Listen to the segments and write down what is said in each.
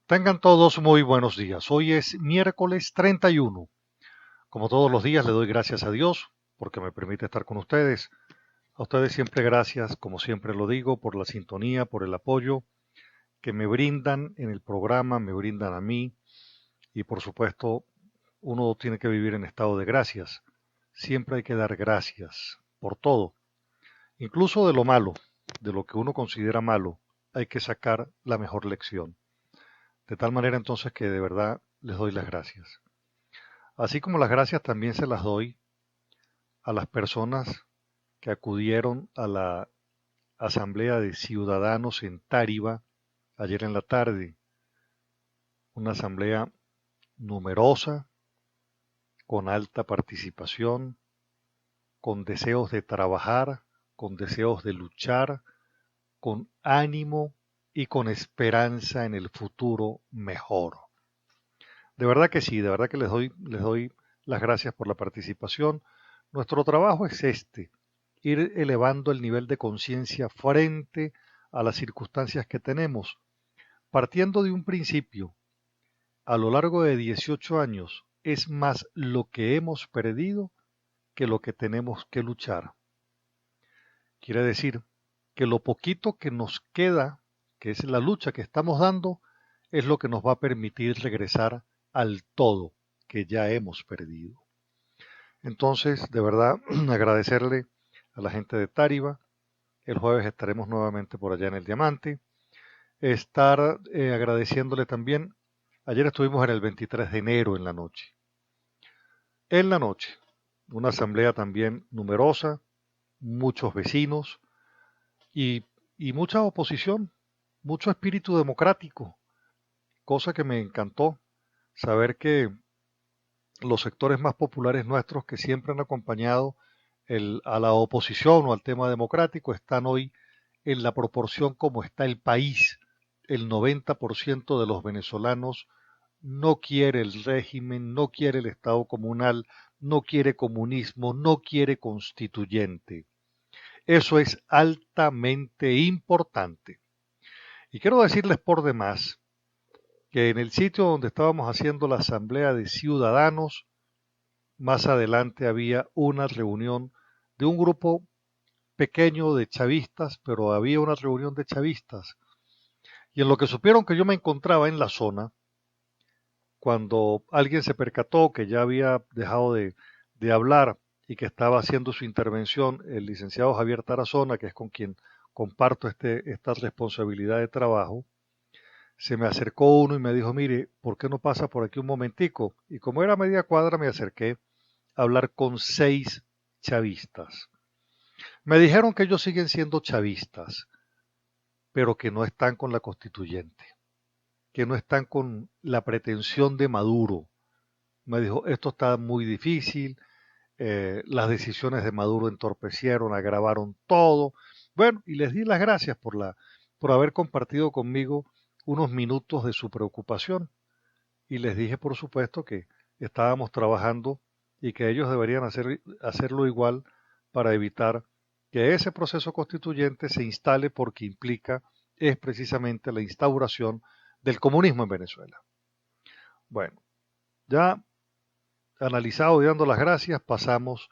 Tengan todos muy buenos días. Hoy es miércoles 31. Como todos los días le doy gracias a Dios porque me permite estar con ustedes. A ustedes siempre gracias, como siempre lo digo, por la sintonía, por el apoyo que me brindan en el programa, me brindan a mí y por supuesto uno tiene que vivir en estado de gracias. Siempre hay que dar gracias por todo, incluso de lo malo, de lo que uno considera malo, hay que sacar la mejor lección. De tal manera entonces que de verdad les doy las gracias. Así como las gracias también se las doy a las personas que acudieron a la Asamblea de Ciudadanos en Táriba ayer en la tarde. Una asamblea numerosa, con alta participación, con deseos de trabajar, con deseos de luchar, con ánimo y con esperanza en el futuro mejor. De verdad que sí, de verdad que les doy las gracias por la participación. Nuestro trabajo es ir elevando el nivel de conciencia frente a las circunstancias que tenemos, partiendo de un principio. A lo largo de 18 años es más lo que hemos perdido que lo que tenemos que luchar. Quiere decir que lo poquito que nos queda, que es la lucha que estamos dando, es lo que nos va a permitir regresar al todo que ya hemos perdido. Entonces, de verdad, agradecerle a la gente de Táriba. El jueves estaremos nuevamente por allá en el Diamante. Estar agradeciéndole también. Ayer estuvimos en el 23 de enero en la noche. En la noche, una asamblea también numerosa, muchos vecinos y, y mucha oposición, mucho espíritu democrático, cosa que me encantó saber que los sectores más populares nuestros que siempre han acompañado a la oposición o al tema democrático están hoy en la proporción como está el país. El 90% de los venezolanos no quiere el régimen, no quiere el Estado comunal, no quiere comunismo, no quiere constituyente. Eso es altamente importante. Y quiero decirles por demás que en el sitio donde estábamos haciendo la asamblea de ciudadanos, más adelante había una reunión de un grupo pequeño de chavistas, pero había una reunión de chavistas. Y en lo que supieron que yo me encontraba en la zona, cuando alguien se percató que ya había dejado de hablar y que estaba haciendo su intervención el licenciado Javier Tarazona, que es con quien comparto esta responsabilidad de trabajo, se me acercó uno y me dijo, mire, ¿por qué no pasa por aquí un momentico? Y como era media cuadra, me acerqué a hablar con 6 chavistas. Me dijeron que ellos siguen siendo chavistas, pero que no están con la constituyente, que no están con la pretensión de Maduro. Me dijo, esto está muy difícil, las decisiones de Maduro entorpecieron, agravaron todo. Bueno, y les di las gracias por haber compartido conmigo unos minutos de su preocupación. Y les dije, por supuesto, que estábamos trabajando y que ellos deberían hacerlo igual para evitar que ese proceso constituyente se instale porque implica es precisamente la instauración del comunismo en Venezuela. Bueno, ya analizado y dando las gracias, pasamos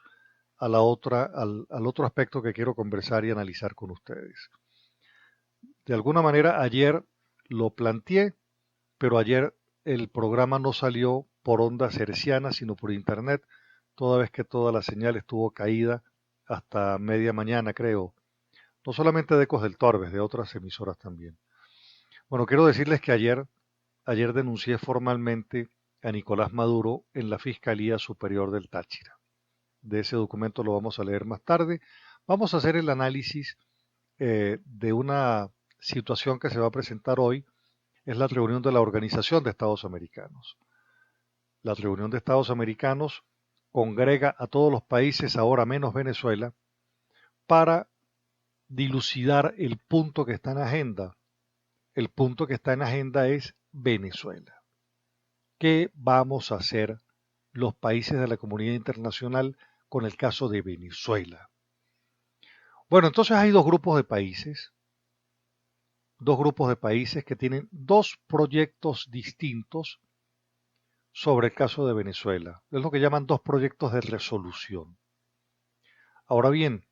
al otro aspecto que quiero conversar y analizar con ustedes. De alguna manera, ayer lo planteé, pero ayer el programa no salió por ondas hercianas, sino por internet, toda vez que toda la señal estuvo caída hasta media mañana, creo. No solamente de Ecos del Torbes, de otras emisoras también. Bueno, quiero decirles que ayer denuncié formalmente a Nicolás Maduro en la Fiscalía Superior del Táchira. De ese documento lo vamos a leer más tarde. Vamos a hacer el análisis de una situación que se va a presentar hoy. Es la reunión de la Organización de Estados Americanos. La reunión de Estados Americanos congrega a todos los países, ahora menos Venezuela, para dilucidar el punto que está en agenda. El punto que está en agenda es Venezuela. ¿Qué vamos a hacer los países de la comunidad internacional con el caso de Venezuela? Bueno, entonces hay dos grupos de países, dos grupos de países que tienen dos proyectos distintos sobre el caso de Venezuela. Es lo que llaman dos proyectos de resolución. Ahora bien,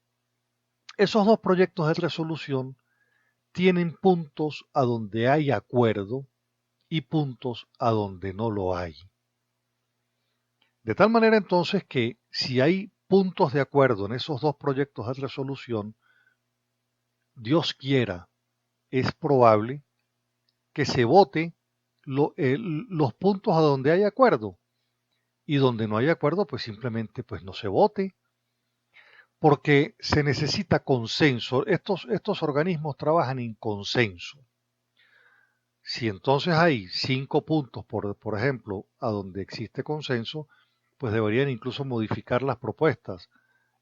esos dos proyectos de resolución tienen puntos a donde hay acuerdo y puntos a donde no lo hay. De tal manera entonces que si hay puntos de acuerdo en esos dos proyectos de resolución, Dios quiera, es probable que se vote los puntos a donde hay acuerdo y donde no hay acuerdo, pues simplemente pues no se vote, porque se necesita consenso. Estos organismos trabajan en consenso. Si entonces hay 5 puntos, por ejemplo, a donde existe consenso, pues deberían incluso modificar las propuestas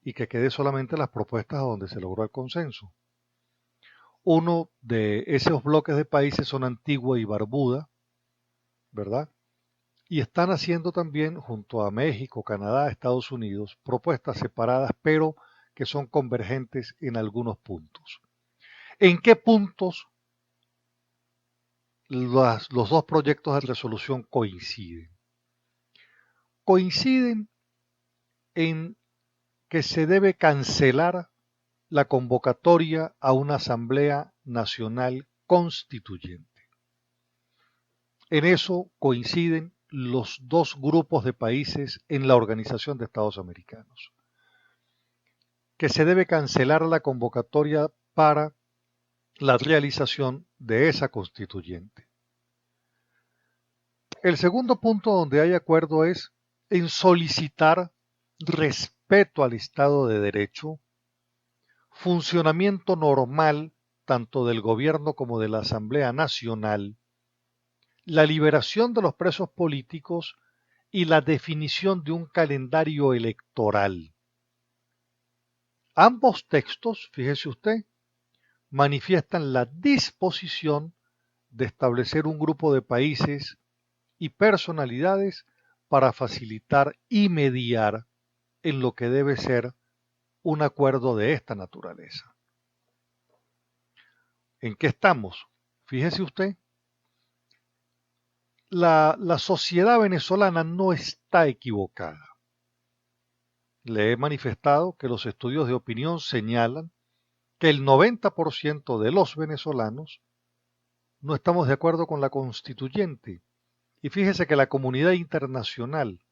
y que quede solamente las propuestas a donde se logró el consenso. Uno de esos bloques de países son Antigua y Barbuda, ¿verdad? Y están haciendo también, junto a México, Canadá, Estados Unidos, propuestas separadas, pero que son convergentes en algunos puntos. ¿En qué puntos los dos proyectos de resolución coinciden? Coinciden en que se debe cancelar la convocatoria a una Asamblea Nacional Constituyente. En eso coinciden los dos grupos de países en la Organización de Estados Americanos, que se debe cancelar la convocatoria para la realización de esa constituyente. El segundo punto donde hay acuerdo es en solicitar respeto al Estado de Derecho, funcionamiento normal tanto del gobierno como de la Asamblea Nacional, la liberación de los presos políticos y la definición de un calendario electoral. Ambos textos, fíjese usted, manifiestan la disposición de establecer un grupo de países y personalidades para facilitar y mediar en lo que debe ser un acuerdo de esta naturaleza. ¿En qué estamos? Fíjese usted, la sociedad venezolana no está equivocada. Le he manifestado que los estudios de opinión señalan que el 90% de los venezolanos no estamos de acuerdo con la constituyente. Y fíjese que la comunidad internacional,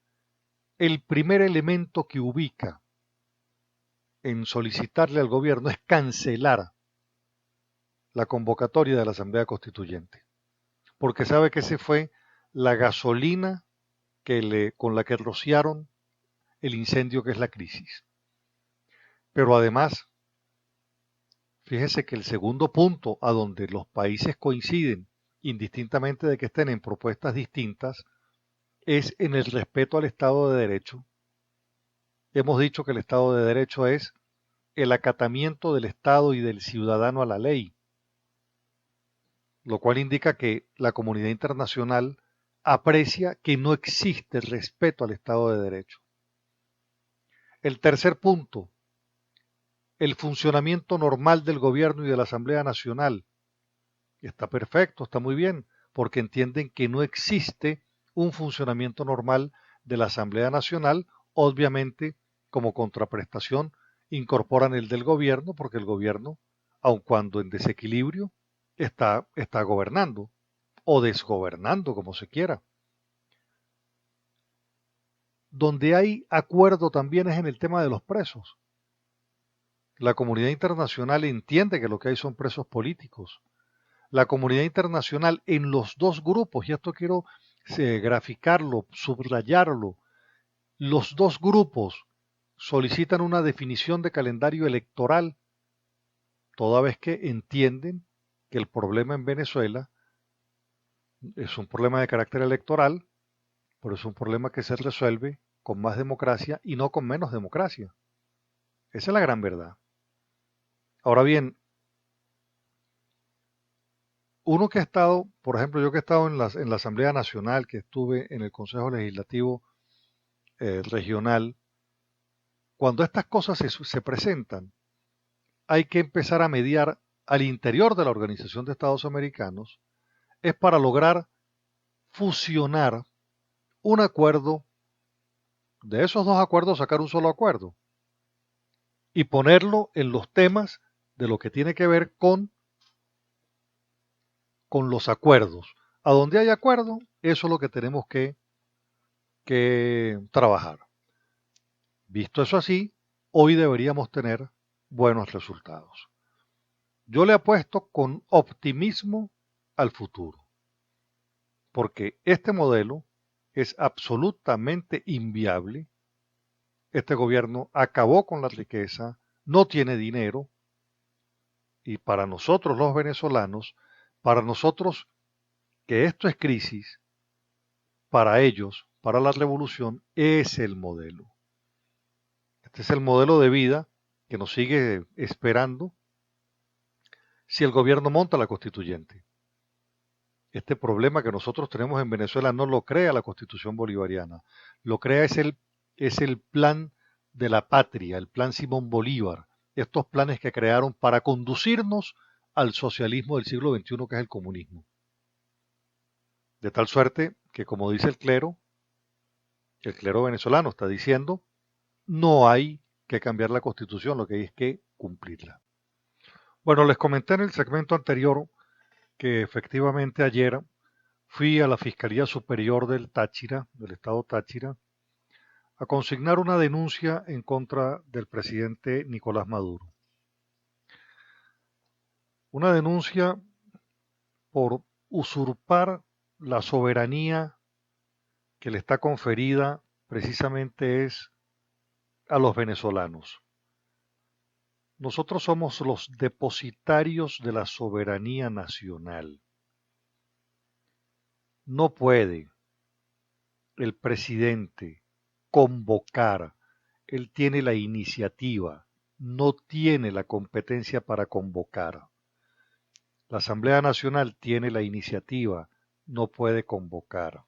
el primer elemento que ubica en solicitarle al gobierno es cancelar la convocatoria de la Asamblea Constituyente, porque sabe que ese fue la gasolina con la que rociaron el incendio que es la crisis. Pero además, fíjese que el segundo punto a donde los países coinciden, indistintamente de que estén en propuestas distintas, es en el respeto al Estado de Derecho. Hemos dicho que el Estado de Derecho es el acatamiento del Estado y del ciudadano a la ley, lo cual indica que la comunidad internacional aprecia que no existe respeto al Estado de Derecho. El tercer punto, el funcionamiento normal del gobierno y de la Asamblea Nacional. Está perfecto, está muy bien, porque entienden que no existe un funcionamiento normal de la Asamblea Nacional, obviamente como contraprestación incorporan el del gobierno, porque el gobierno, aun cuando en desequilibrio, está gobernando o desgobernando, como se quiera. Donde hay acuerdo también es en el tema de los presos. La comunidad internacional entiende que lo que hay son presos políticos. La comunidad internacional en los dos grupos, y esto quiero graficarlo, subrayarlo, los dos grupos solicitan una definición de calendario electoral, toda vez que entienden que el problema en Venezuela es un problema de carácter electoral, pero es un problema que se resuelve con más democracia y no con menos democracia. Esa es la gran verdad. Ahora bien, uno que ha estado, por ejemplo, yo que he estado en la Asamblea Nacional, que estuve en el Consejo Legislativo Regional, cuando estas cosas se presentan, hay que empezar a mediar al interior de la Organización de Estados Americanos es para lograr fusionar un acuerdo, de esos dos acuerdos sacar un solo acuerdo y ponerlo en los temas de lo que tiene que ver con los acuerdos. A donde hay acuerdo, eso es lo que tenemos que trabajar. Visto eso así, hoy deberíamos tener buenos resultados. Yo le apuesto con optimismo al futuro, porque este modelo es absolutamente inviable. Este gobierno acabó con la riqueza, no tiene dinero, y para nosotros los venezolanos, para nosotros que esto es crisis, para ellos, para la revolución, es el modelo. Este es el modelo de vida que nos sigue esperando si el gobierno monta la constituyente. Este problema que nosotros tenemos en Venezuela no lo crea la constitución bolivariana, lo crea es el plan de la patria, el plan Simón Bolívar, estos planes que crearon para conducirnos al socialismo del siglo XXI, que es el comunismo. De tal suerte que, como dice el clero venezolano está diciendo, no hay que cambiar la constitución, lo que hay es que cumplirla. Bueno, les comenté en el segmento anterior que efectivamente ayer fui a la Fiscalía Superior del Táchira, del Estado Táchira, a consignar una denuncia en contra del presidente Nicolás Maduro. Una denuncia por usurpar la soberanía que le está conferida precisamente es a los venezolanos. Nosotros somos los depositarios de la soberanía nacional. No puede el presidente convocar, él tiene la iniciativa, no tiene la competencia para convocar. La Asamblea Nacional tiene la iniciativa, no puede convocar.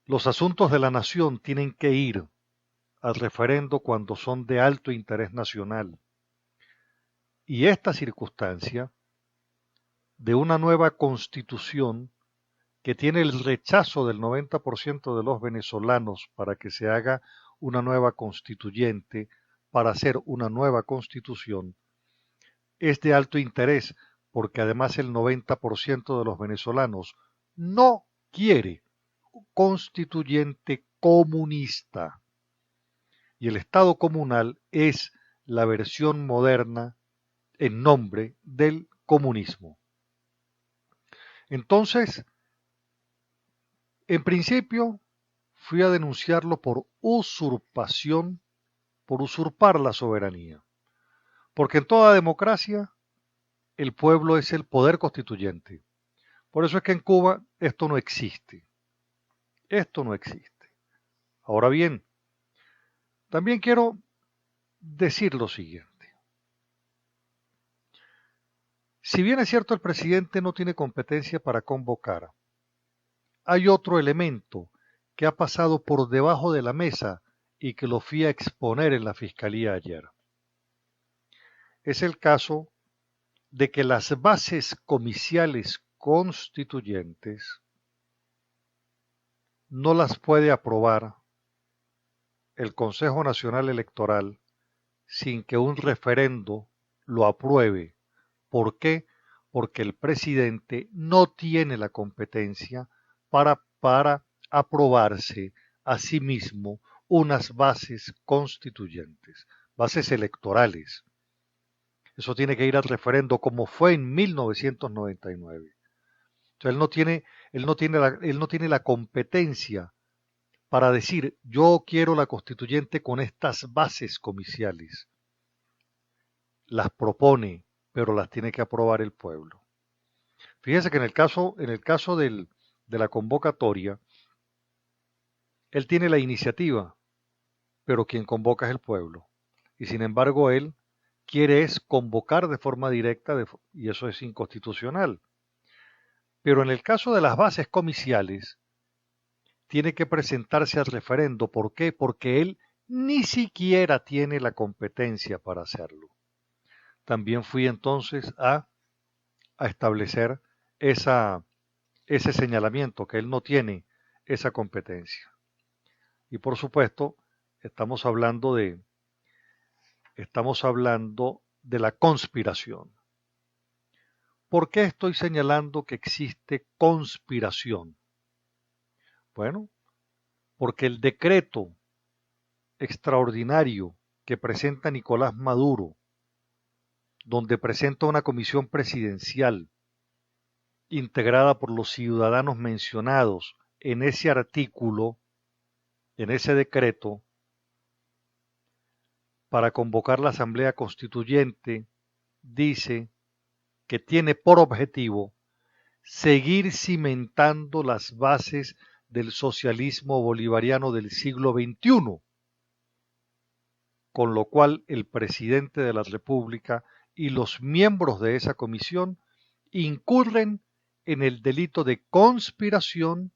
Los asuntos de la nación tienen que ir al referendo cuando son de alto interés nacional. Y esta circunstancia de una nueva constitución que tiene el rechazo del 90% de los venezolanos para que se haga una nueva constituyente, para hacer una nueva constitución, es de alto interés porque además el 90% de los venezolanos no quiere constituyente comunista. Y el Estado comunal es la versión moderna en nombre del comunismo. Entonces, en principio, fui a denunciarlo por usurpación, por usurpar la soberanía. Porque en toda democracia el pueblo es el poder constituyente. Por eso es que en Cuba esto no existe. Esto no existe. Ahora bien, también quiero decir lo siguiente. Si bien es cierto el presidente no tiene competencia para convocar, hay otro elemento que ha pasado por debajo de la mesa y que lo fui a exponer en la fiscalía ayer. Es el caso de que las bases comiciales constituyentes no las puede aprobar el Consejo Nacional Electoral sin que un referendo lo apruebe. ¿Por qué? Porque el presidente no tiene la competencia para aprobarse a sí mismo unas bases constituyentes, bases electorales. Eso tiene que ir al referendo como fue en 1999. Entonces él no tiene la competencia para decir yo quiero la constituyente con estas bases comiciales. Las propone, pero las tiene que aprobar el pueblo. Fíjese que en el caso de la convocatoria, él tiene la iniciativa, pero quien convoca es el pueblo. Y sin embargo, él quiere es convocar de forma directa y eso es inconstitucional. Pero en el caso de las bases comiciales, tiene que presentarse al referendo. ¿Por qué? Porque él ni siquiera tiene la competencia para hacerlo. también fui entonces a establecer ese señalamiento, que él no tiene esa competencia. Y por supuesto, estamos hablando de, estamos hablando de la conspiración. ¿Por qué estoy señalando que existe conspiración? Bueno, porque el decreto extraordinario que presenta Nicolás Maduro, donde presenta una comisión presidencial integrada por los ciudadanos mencionados en ese artículo, en ese decreto, para convocar la Asamblea Constituyente, dice que tiene por objetivo seguir cimentando las bases del socialismo bolivariano del siglo XXI, con lo cual el presidente de la República y los miembros de esa comisión incurren en el delito de conspiración,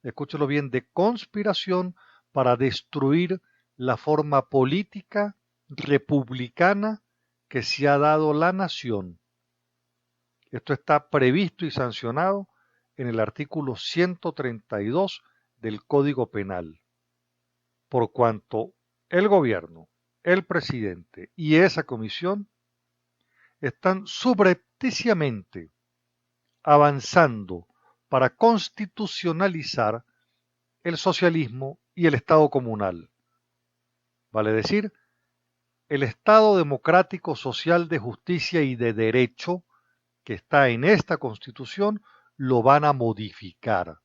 escúchelo bien, de conspiración para destruir la forma política republicana que se ha dado la nación. Esto está previsto y sancionado en el artículo 132 del Código Penal, por cuanto el gobierno, el presidente y esa comisión están subrepticiamente avanzando para constitucionalizar el socialismo y el Estado comunal, vale decir, el Estado democrático, social, de justicia y de derecho que está en esta Constitución, lo van a modificar,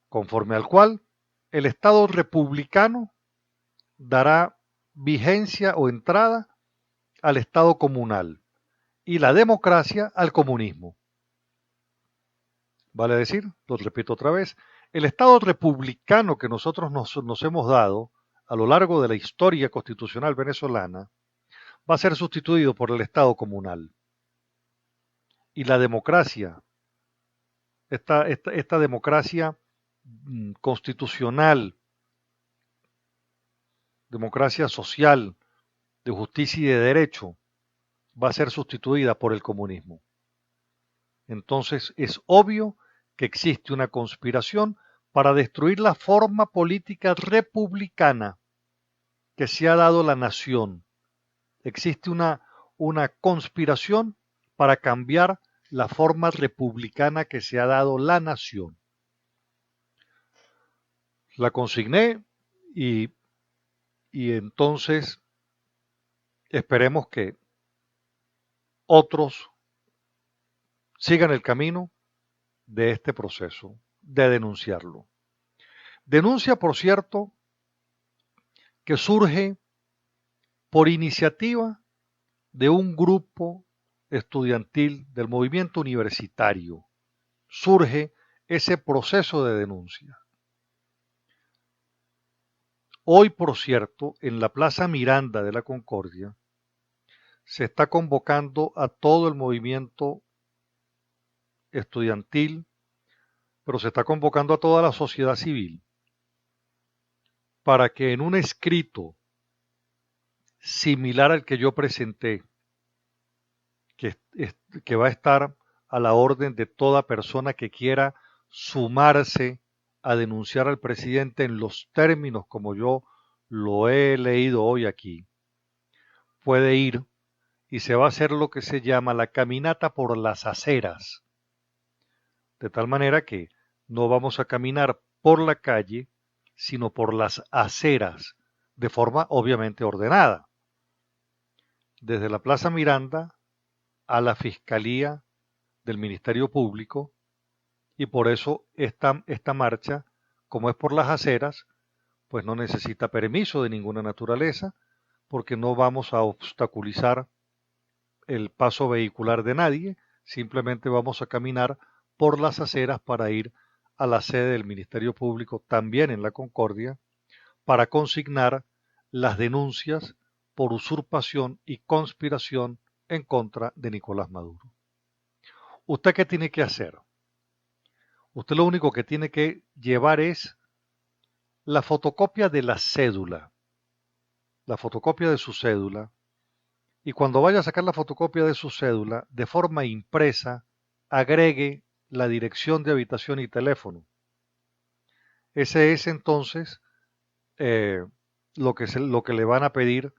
conforme al cual el Estado republicano dará vigencia o entrada al Estado comunal y la democracia al comunismo. Vale decir, lo repito otra vez, el Estado republicano que nosotros nos hemos dado a lo largo de la historia constitucional venezolana va a ser sustituido por el Estado comunal. Y la democracia, esta democracia constitucional, democracia social, de justicia y de derecho, va a ser sustituida por el comunismo. Entonces es obvio que existe una conspiración para destruir la forma política republicana que se ha dado la nación. Existe una conspiración para cambiar la forma republicana que se ha dado la nación. La consigné y entonces esperemos que otros sigan el camino de este proceso, de denunciarlo. Denuncia, por cierto, que surge por iniciativa de un grupo estudiantil del movimiento universitario. Surge ese proceso de denuncia. Hoy, por cierto, en la Plaza Miranda de la Concordia, se está convocando a todo el movimiento estudiantil, pero se está convocando a toda la sociedad civil para que en un escrito similar al que yo presenté, que va a estar a la orden de toda persona que quiera sumarse a denunciar al presidente en los términos como yo lo he leído hoy aquí, puede ir y se va a hacer lo que se llama la caminata por las aceras, de tal manera que no vamos a caminar por la calle, sino por las aceras, de forma obviamente ordenada, desde la Plaza Miranda a la Fiscalía del Ministerio Público, y por eso esta marcha, como es por las aceras, pues no necesita permiso de ninguna naturaleza, porque no vamos a obstaculizar el paso vehicular de nadie, simplemente vamos a caminar por las aceras para ir a la sede del Ministerio Público, también en la Concordia, para consignar las denuncias por usurpación y conspiración en contra de Nicolás Maduro. ¿Usted qué tiene que hacer? Usted lo único que tiene que llevar es la fotocopia de la cédula, la fotocopia de su cédula, y cuando vaya a sacar la fotocopia de su cédula, de forma impresa, agregue la dirección de habitación y teléfono. Ese es entonces eh, lo que le van a pedir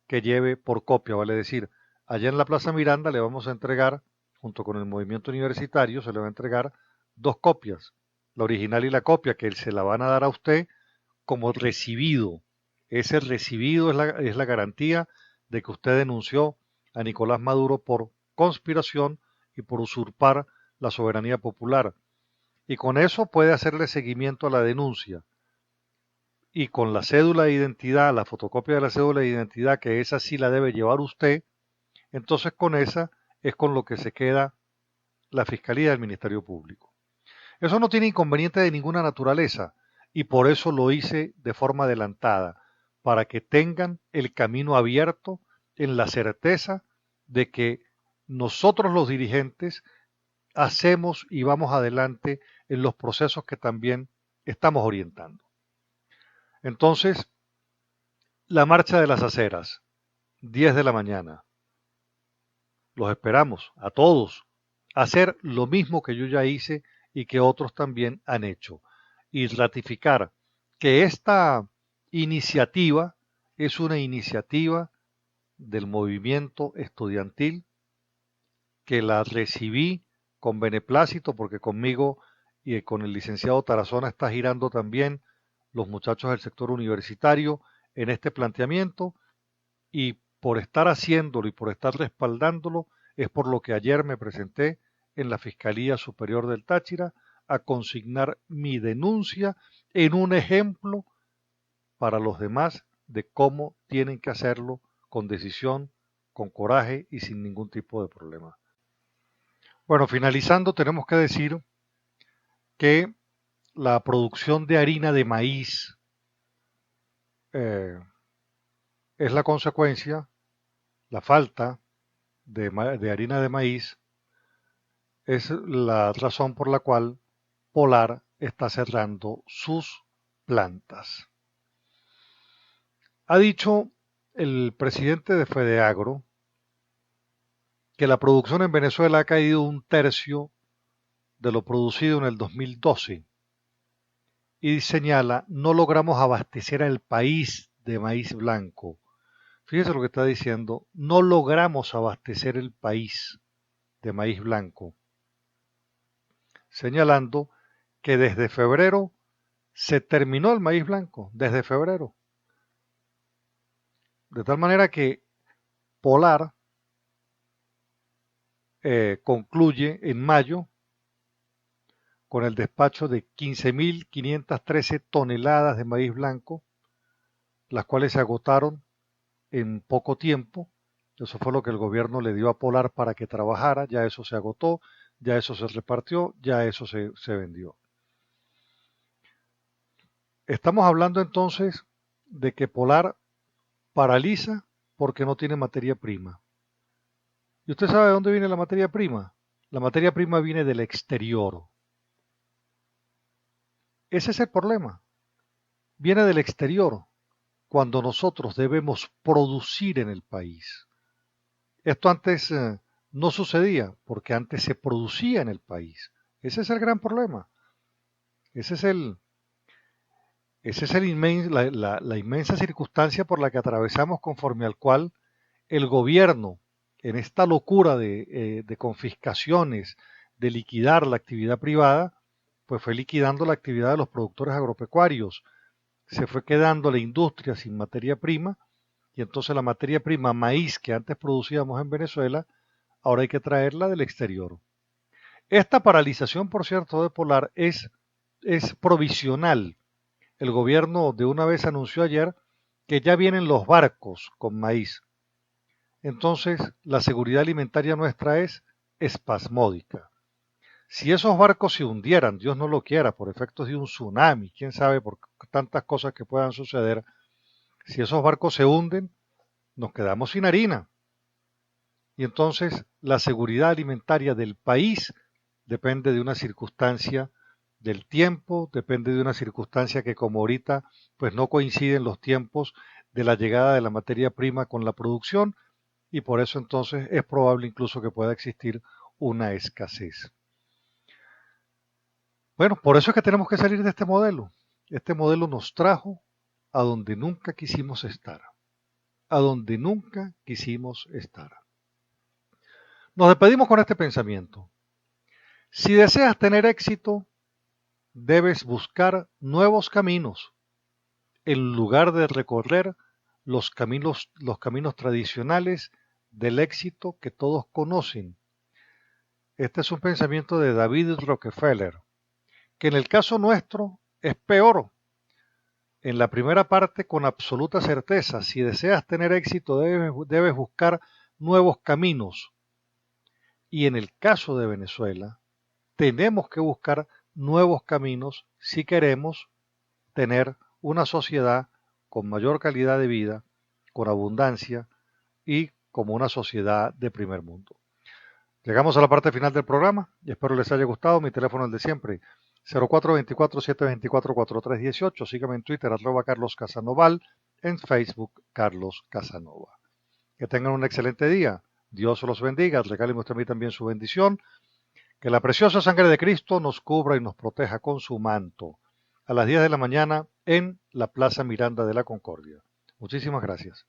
que lleve por copia, vale decir, allá en la Plaza Miranda le vamos a entregar, junto con el movimiento universitario, se le va a entregar dos copias, la original y la copia, que se la van a dar a usted como recibido. Ese recibido es la garantía de que usted denunció a Nicolás Maduro por conspiración y por usurpar la soberanía popular. Y con eso puede hacerle seguimiento a la denuncia. Y con la cédula de identidad, la fotocopia de la cédula de identidad, que esa sí la debe llevar usted, entonces con esa es con lo que se queda la Fiscalía del Ministerio Público. Eso no tiene inconveniente de ninguna naturaleza y por eso lo hice de forma adelantada, para que tengan el camino abierto en la certeza de que nosotros los dirigentes hacemos y vamos adelante en los procesos que también estamos orientando. Entonces, la marcha de las aceras, 10 de la mañana. Los esperamos a todos a hacer lo mismo que yo ya hice y que otros también han hecho. Y ratificar que esta iniciativa es una iniciativa del movimiento estudiantil, que la recibí con beneplácito porque conmigo y con el licenciado Tarazona está girando también los muchachos del sector universitario en este planteamiento, y por estar haciéndolo y por estar respaldándolo es por lo que ayer me presenté en la Fiscalía Superior del Táchira a consignar mi denuncia en un ejemplo para los demás de cómo tienen que hacerlo con decisión, con coraje y sin ningún tipo de problema. Bueno, finalizando, tenemos que decir que la producción de harina de maíz eh, es la consecuencia, la falta de harina de maíz es la razón por la cual Polar está cerrando sus plantas. Ha dicho el presidente de Fedeagro que la producción en Venezuela ha caído un tercio de lo producido en el 2012 y señala: no logramos abastecer al país de maíz blanco. Fíjese lo que está diciendo: no logramos abastecer el país de maíz blanco, señalando que desde febrero se terminó el maíz blanco, desde febrero. De tal manera que Polar concluye en mayo con el despacho de 15.513 toneladas de maíz blanco, las cuales se agotaron en poco tiempo. Eso fue lo que el gobierno le dio a Polar para que trabajara. Ya eso se agotó, ya eso se repartió, ya eso se vendió. Estamos hablando entonces de que Polar paraliza porque no tiene materia prima. ¿Y usted sabe de dónde viene la materia prima? La materia prima viene del exterior. Ese es el problema. Viene del exterior cuando nosotros debemos producir en el país. Esto antes no sucedía porque antes se producía en el país. Ese es el gran problema. Ese es la inmensa circunstancia por la que atravesamos, conforme al cual el gobierno, en esta locura de confiscaciones, de liquidar la actividad privada, pues fue liquidando la actividad de los productores agropecuarios. Se fue quedando la industria sin materia prima, y entonces la materia prima maíz que antes producíamos en Venezuela, ahora hay que traerla del exterior. Esta paralización, por cierto, de Polar es provisional. El gobierno de una vez anunció ayer que ya vienen los barcos con maíz. Entonces, la seguridad alimentaria nuestra es espasmódica. Si esos barcos se hundieran, Dios no lo quiera, por efectos de un tsunami, quién sabe, por tantas cosas que puedan suceder, si esos barcos se hunden, nos quedamos sin harina. Y entonces la seguridad alimentaria del país depende de una circunstancia del tiempo, depende de una circunstancia que, como ahorita pues no coinciden los tiempos de la llegada de la materia prima con la producción, y por eso entonces es probable incluso que pueda existir una escasez. Bueno, por eso es que tenemos que salir de este modelo. Este modelo nos trajo a donde nunca quisimos estar, a donde nunca quisimos estar. Nos despedimos con este pensamiento. Si deseas tener éxito, debes buscar nuevos caminos en lugar de recorrer los caminos tradicionales del éxito que todos conocen. Este es un pensamiento de David Rockefeller, que en el caso nuestro es peor. En la primera parte, con absoluta certeza, si deseas tener éxito, debes buscar nuevos caminos. Y en el caso de Venezuela, tenemos que buscar nuevos caminos si queremos tener una sociedad con mayor calidad de vida, con abundancia y como una sociedad de primer mundo. Llegamos a la parte final del programa y espero les haya gustado. Mi teléfono es el de siempre, 0424-724-4318. Sígueme en Twitter, @Carlos Casanoval, en Facebook, Carlos Casanova. Que tengan un excelente día. Dios los bendiga. Regáleme usted a mí también su bendición. Que la preciosa sangre de Cristo nos cubra y nos proteja con su manto. A las 10 de la mañana en la Plaza Miranda de la Concordia. Muchísimas gracias.